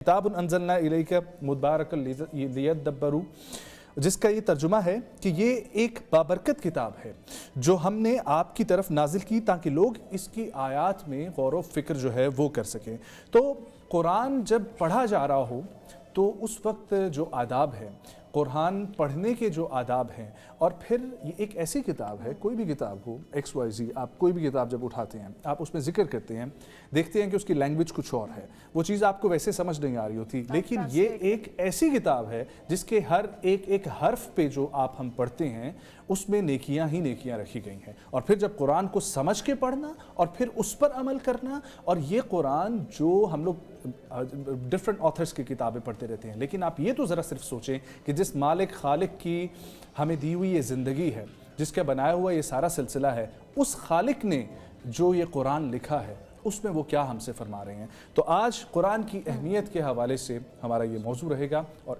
کتاب انزلنا الیک مبارک لیدبروا، جس کا یہ ترجمہ ہے کہ یہ ایک بابرکت کتاب ہے جو ہم نے آپ کی طرف نازل کی تاکہ لوگ اس کی آیات میں غور و فکر جو ہے وہ کر سکیں۔ تو قرآن جب پڑھا جا رہا ہو تو اس وقت جو آداب ہے، قرآن پڑھنے کے جو آداب ہیں، اور پھر یہ ایک ایسی کتاب ہے، کوئی بھی کتاب ہو ایکس وائی زی، آپ کوئی بھی کتاب جب اٹھاتے ہیں آپ اس میں ذکر کرتے ہیں، دیکھتے ہیں کہ اس کی لینگویج کچھ اور ہے، وہ چیز آپ کو ویسے سمجھ نہیں آ رہی ہوتی، لیکن یہ ایک ایسی کتاب ہے جس کے ہر ایک حرف پہ جو آپ ہم پڑھتے ہیں اس میں نیکیاں ہی نیکیاں رکھی گئی ہیں۔ اور پھر جب قرآن کو سمجھ کے پڑھنا اور پھر اس پر عمل کرنا، اور یہ قرآن جو ہم لوگ ڈفرنٹ آتھرز کی کتابیں پڑھتے رہتے ہیں، لیکن آپ یہ تو ذرا صرف سوچیں کہ جس مالک خالق کی ہمیں دی ہوئی یہ زندگی ہے، جس کا بنایا ہوا یہ سارا سلسلہ ہے، اس خالق نے جو یہ قرآن لکھا ہے اس میں وہ کیا ہم سے فرما رہے ہیں۔ تو آج قرآن کی اہمیت کے حوالے سے ہمارا یہ موضوع رہے گا، اور